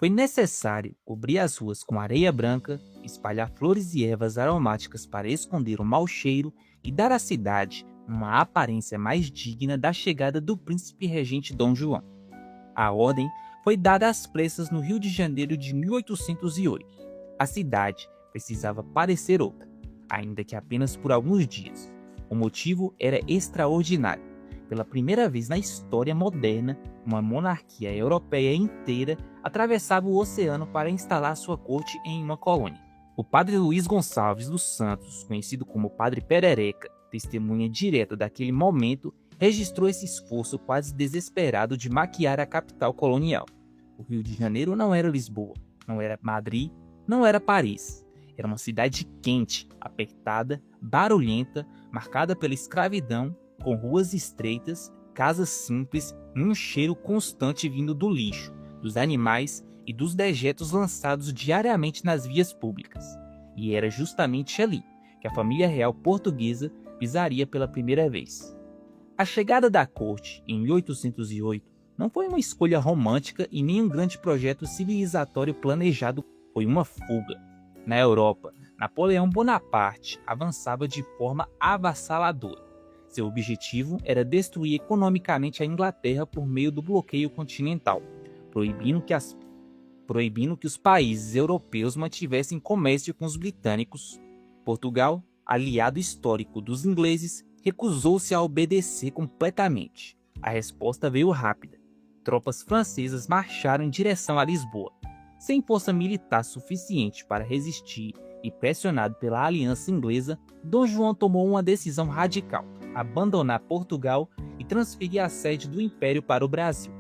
Foi necessário cobrir as ruas com areia branca, espalhar flores e ervas aromáticas para esconder o mau cheiro e dar à cidade uma aparência mais digna da chegada do príncipe regente Dom João. A ordem foi dada às pressas no Rio de Janeiro de 1808. A cidade precisava parecer outra, ainda que apenas por alguns dias. O motivo era extraordinário. Pela primeira vez na história moderna, uma monarquia europeia inteira atravessava o oceano para instalar sua corte em uma colônia. O padre Luiz Gonçalves dos Santos, conhecido como Padre Perereca, testemunha direta daquele momento, registrou esse esforço quase desesperado de maquiar a capital colonial. O Rio de Janeiro não era Lisboa, não era Madrid, não era Paris. Era uma cidade quente, apertada, barulhenta, marcada pela escravidão, com ruas estreitas, casas simples e um cheiro constante vindo do lixo, dos animais e dos dejetos lançados diariamente nas vias públicas. E era justamente ali que a família real portuguesa pisaria pela primeira vez. A chegada da corte, em 1808, não foi uma escolha romântica e nem um grande projeto civilizatório planejado, foi uma fuga. Na Europa, Napoleão Bonaparte avançava de forma avassaladora. Seu objetivo era destruir economicamente a Inglaterra por meio do bloqueio continental, proibindo que os países europeus mantivessem comércio com os britânicos. Portugal, aliado histórico dos ingleses, recusou-se a obedecer completamente. A resposta veio rápida. Tropas francesas marcharam em direção a Lisboa. Sem força militar suficiente para resistir e pressionado pela aliança inglesa, Dom João tomou uma decisão radical: abandonar Portugal e transferir a sede do Império para o Brasil.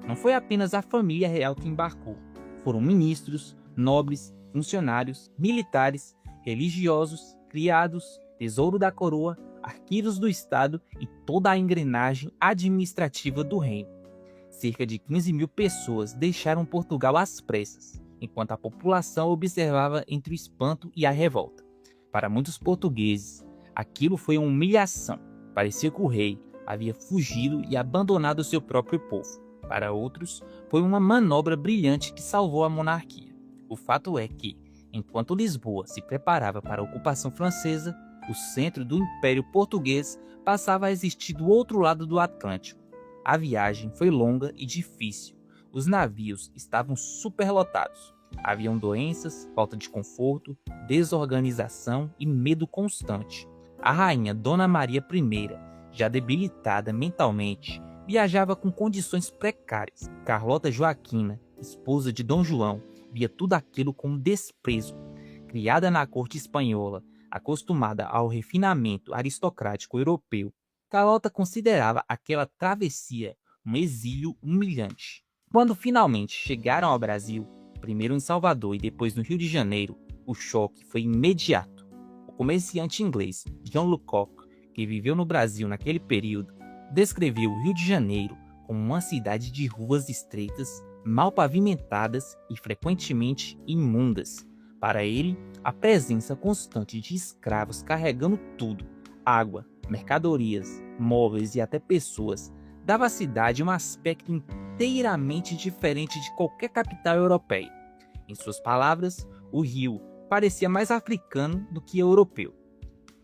Não foi apenas a família real que embarcou. Foram ministros, nobres, funcionários, militares, religiosos, criados, tesouro da coroa, arquivos do Estado e toda a engrenagem administrativa do reino. Cerca de 15.000 pessoas deixaram Portugal às pressas, enquanto a população observava entre o espanto e a revolta. Para muitos portugueses, aquilo foi uma humilhação. Parecia que o rei havia fugido e abandonado seu próprio povo. Para outros, foi uma manobra brilhante que salvou a monarquia. O fato é que, enquanto Lisboa se preparava para a ocupação francesa, o centro do Império Português passava a existir do outro lado do Atlântico. A viagem foi longa e difícil. Os navios estavam superlotados. Haviam doenças, falta de conforto, desorganização e medo constante. A rainha Dona Maria I, já debilitada mentalmente, viajava com condições precárias. Carlota Joaquina, esposa de Dom João, via tudo aquilo com desprezo. Criada na corte espanhola, acostumada ao refinamento aristocrático europeu, Carlota considerava aquela travessia um exílio humilhante. Quando finalmente chegaram ao Brasil, primeiro em Salvador e depois no Rio de Janeiro, o choque foi imediato. O comerciante inglês John Lubbock, que viveu no Brasil naquele período, descreveu o Rio de Janeiro como uma cidade de ruas estreitas, mal pavimentadas e frequentemente imundas. Para ele, a presença constante de escravos carregando tudo, água, mercadorias, móveis e até pessoas, dava à cidade um aspecto inteiramente diferente de qualquer capital europeia. Em suas palavras, o Rio parecia mais africano do que europeu.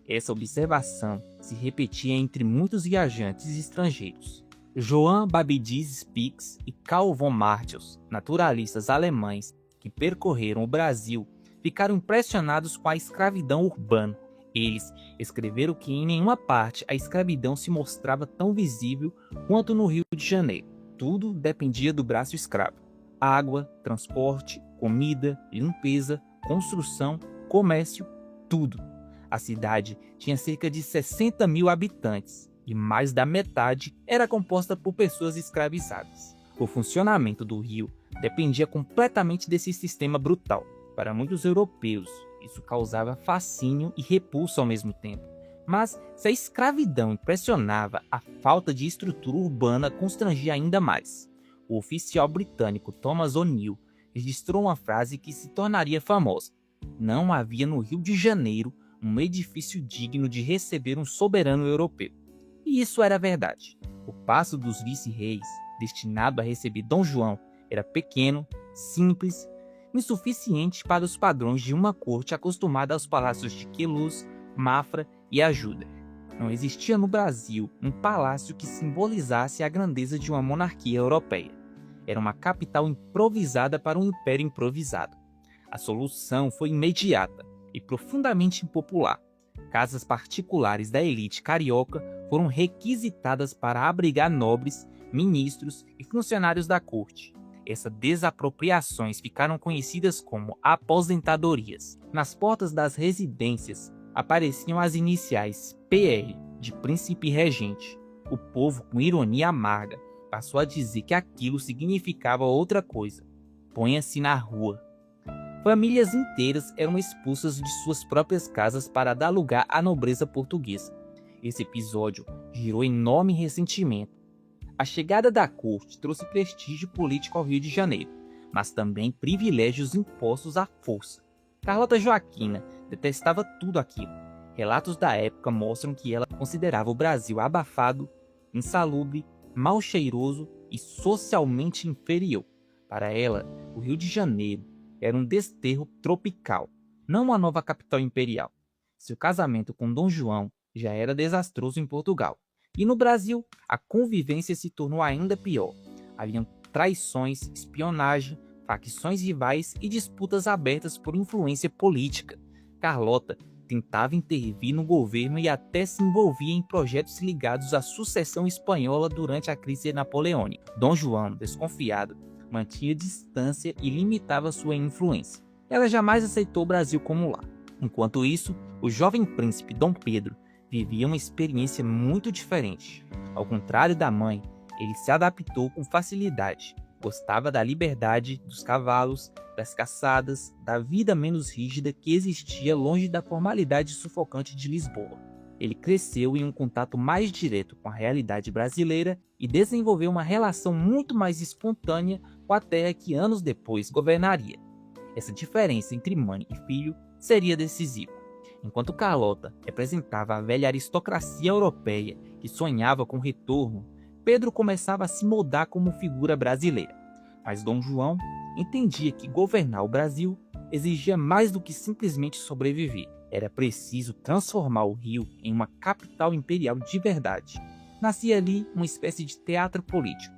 Essa observação se repetia entre muitos viajantes estrangeiros. Johann Babidis Spix e Karl von Martius, naturalistas alemães que percorreram o Brasil, ficaram impressionados com a escravidão urbana. Eles escreveram que em nenhuma parte a escravidão se mostrava tão visível quanto no Rio de Janeiro. Tudo dependia do braço escravo. Água, transporte, comida, limpeza, construção, comércio, tudo. A cidade tinha cerca de 60.000 habitantes e mais da metade era composta por pessoas escravizadas. O funcionamento do rio dependia completamente desse sistema brutal. Para muitos europeus, isso causava fascínio e repulso ao mesmo tempo. Mas se a escravidão impressionava, a falta de estrutura urbana constrangia ainda mais. O oficial britânico Thomas O'Neill registrou uma frase que se tornaria famosa: "Não havia no Rio de Janeiro um edifício digno de receber um soberano europeu." E isso era verdade. O Paço dos Vice-Reis, destinado a receber Dom João, era pequeno, simples, insuficiente para os padrões de uma corte acostumada aos palácios de Queluz, Mafra e Ajuda. Não existia no Brasil um palácio que simbolizasse a grandeza de uma monarquia europeia. Era uma capital improvisada para um império improvisado. A solução foi imediata e profundamente impopular. Casas particulares da elite carioca foram requisitadas para abrigar nobres, ministros e funcionários da corte. Essas desapropriações ficaram conhecidas como aposentadorias. Nas portas das residências apareciam as iniciais PR, de príncipe regente. O povo, com ironia amarga, passou a dizer que aquilo significava outra coisa: ponha-se na rua. Famílias inteiras eram expulsas de suas próprias casas para dar lugar à nobreza portuguesa. Esse episódio gerou enorme ressentimento. A chegada da corte trouxe prestígio político ao Rio de Janeiro, mas também privilégios impostos à força. Carlota Joaquina detestava tudo aquilo. Relatos da época mostram que ela considerava o Brasil abafado, insalubre, mal cheiroso e socialmente inferior. Para ela, o Rio de Janeiro era um desterro tropical, não uma nova capital imperial. Seu casamento com Dom João já era desastroso em Portugal. E no Brasil, a convivência se tornou ainda pior. Haviam traições, espionagem, facções rivais e disputas abertas por influência política. Carlota tentava intervir no governo e até se envolvia em projetos ligados à sucessão espanhola durante a crise napoleônica. Dom João, desconfiado, mantinha distância e limitava sua influência. Ela jamais aceitou o Brasil como lar. Enquanto isso, o jovem príncipe Dom Pedro vivia uma experiência muito diferente. Ao contrário da mãe, ele se adaptou com facilidade. Gostava da liberdade, dos cavalos, das caçadas, da vida menos rígida que existia longe da formalidade sufocante de Lisboa. Ele cresceu em um contato mais direto com a realidade brasileira e desenvolveu uma relação muito mais espontânea com a terra que anos depois governaria. Essa diferença entre mãe e filho seria decisiva. Enquanto Carlota representava a velha aristocracia europeia que sonhava com retorno, Pedro começava a se moldar como figura brasileira. Mas Dom João entendia que governar o Brasil exigia mais do que simplesmente sobreviver. Era preciso transformar o Rio em uma capital imperial de verdade. Nascia ali uma espécie de teatro político.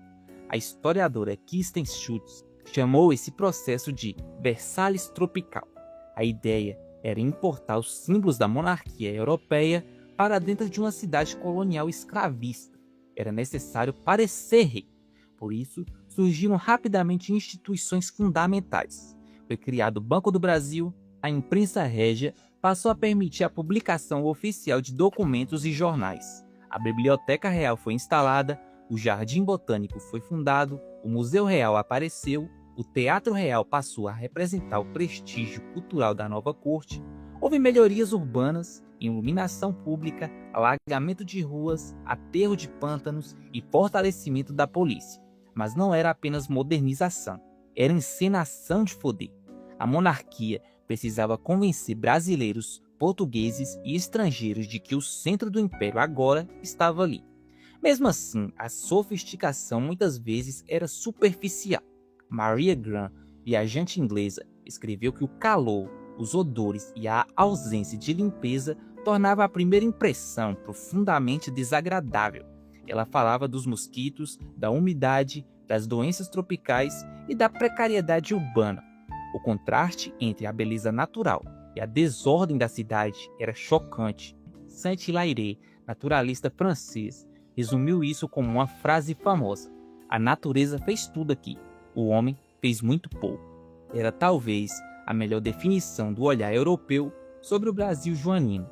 A historiadora Kirsten Schultz chamou esse processo de Versalhes tropical. A ideia era importar os símbolos da monarquia europeia para dentro de uma cidade colonial escravista. Era necessário parecer rei. Por isso, surgiram rapidamente instituições fundamentais. Foi criado o Banco do Brasil, a imprensa régia passou a permitir a publicação oficial de documentos e jornais. A Biblioteca Real foi instalada, o Jardim Botânico foi fundado, o Museu Real apareceu, o Teatro Real passou a representar o prestígio cultural da nova corte. Houve melhorias urbanas, iluminação pública, alargamento de ruas, aterro de pântanos e fortalecimento da polícia. Mas não era apenas modernização, era encenação de poder. A monarquia precisava convencer brasileiros, portugueses e estrangeiros de que o centro do império agora estava ali. Mesmo assim, a sofisticação muitas vezes era superficial. Maria Graham, viajante inglesa, escreveu que o calor, os odores e a ausência de limpeza tornava a primeira impressão profundamente desagradável. Ela falava dos mosquitos, da umidade, das doenças tropicais e da precariedade urbana. O contraste entre a beleza natural e a desordem da cidade era chocante. Saint-Hilaire, naturalista francês, resumiu isso como uma frase famosa: a natureza fez tudo aqui, o homem fez muito pouco. Era talvez a melhor definição do olhar europeu sobre o Brasil joanino.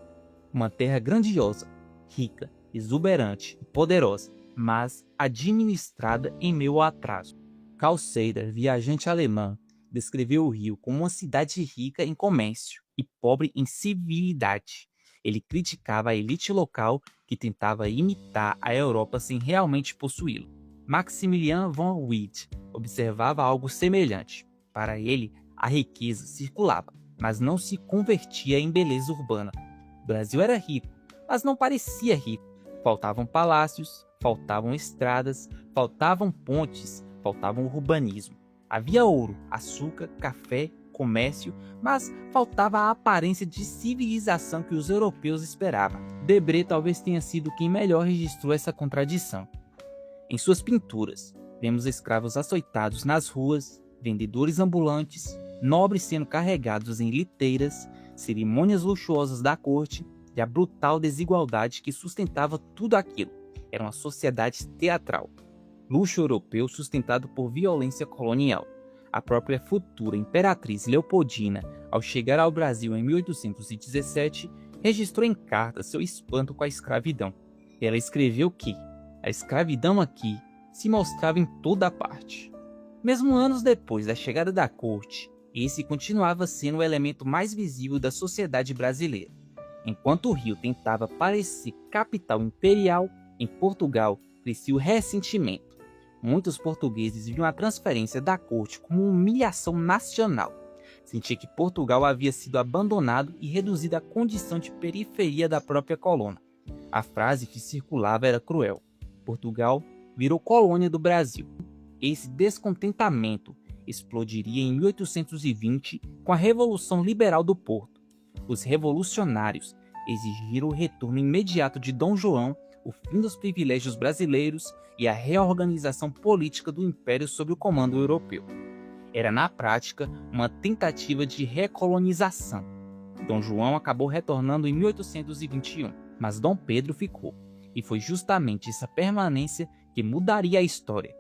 Uma terra grandiosa, rica, exuberante e poderosa, mas administrada em meio ao atraso. Carl Seder, viajante alemão, descreveu o Rio como uma cidade rica em comércio e pobre em civilidade. Ele criticava a elite local que tentava imitar a Europa sem realmente possuí-la. Maximilian von Wied observava algo semelhante. Para ele, a riqueza circulava, mas não se convertia em beleza urbana. O Brasil era rico, mas não parecia rico. Faltavam palácios, faltavam estradas, faltavam pontes, faltava urbanismo. Havia ouro, açúcar, café, comércio, mas faltava a aparência de civilização que os europeus esperavam. Debré talvez tenha sido quem melhor registrou essa contradição. Em suas pinturas, vemos escravos açoitados nas ruas, vendedores ambulantes, nobres sendo carregados em liteiras, cerimônias luxuosas da corte e a brutal desigualdade que sustentava tudo aquilo. Era uma sociedade teatral. Luxo europeu sustentado por violência colonial. A própria futura imperatriz Leopoldina, ao chegar ao Brasil em 1817, registrou em carta seu espanto com a escravidão. Ela escreveu que a escravidão aqui se mostrava em toda parte. Mesmo anos depois da chegada da corte, esse continuava sendo o elemento mais visível da sociedade brasileira. Enquanto o Rio tentava parecer capital imperial, em Portugal crescia o ressentimento. Muitos portugueses viam a transferência da corte como uma humilhação nacional. Sentia que Portugal havia sido abandonado e reduzido à condição de periferia da própria colônia. A frase que circulava era cruel. Portugal virou colônia do Brasil. Esse descontentamento explodiria em 1820 com a Revolução Liberal do Porto. Os revolucionários exigiram o retorno imediato de Dom João, o fim dos privilégios brasileiros e a reorganização política do Império sob o comando europeu. Era, na prática, uma tentativa de recolonização. Dom João acabou retornando em 1821, mas Dom Pedro ficou, e foi justamente essa permanência que mudaria a história.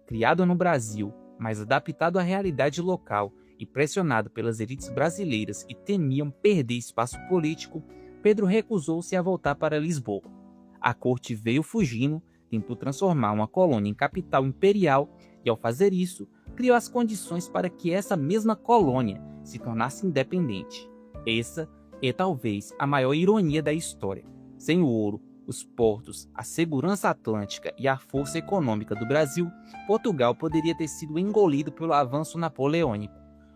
Criado no Brasil, mas adaptado à realidade local e pressionado pelas elites brasileiras que temiam perder espaço político, Pedro recusou-se a voltar para Lisboa. A corte veio fugindo, tentou transformar uma colônia em capital imperial e, ao fazer isso, criou as condições para que essa mesma colônia se tornasse independente. Essa é talvez a maior ironia da história. Sem o ouro, os portos, a segurança atlântica e a força econômica do Brasil, Portugal poderia ter sido engolido pelo avanço napoleônico.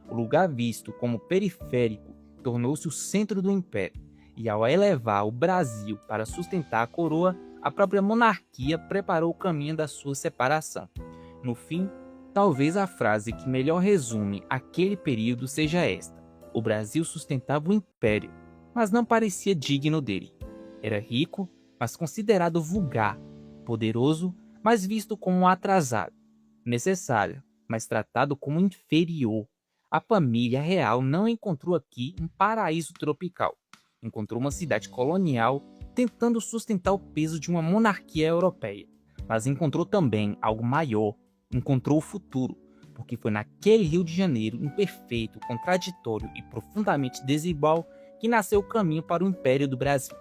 O lugar visto como periférico tornou-se o centro do império, e ao elevar o Brasil para sustentar a coroa, a própria monarquia preparou o caminho da sua separação. No fim, talvez a frase que melhor resume aquele período seja esta: o Brasil sustentava o império, mas não parecia digno dele. Era rico, mas considerado vulgar, poderoso, mas visto como um atrasado, necessário, mas tratado como inferior. A família real não encontrou aqui um paraíso tropical. Encontrou uma cidade colonial tentando sustentar o peso de uma monarquia europeia. Mas encontrou também algo maior, encontrou o futuro, porque foi naquele Rio de Janeiro imperfeito, contraditório e profundamente desigual que nasceu o caminho para o Império do Brasil.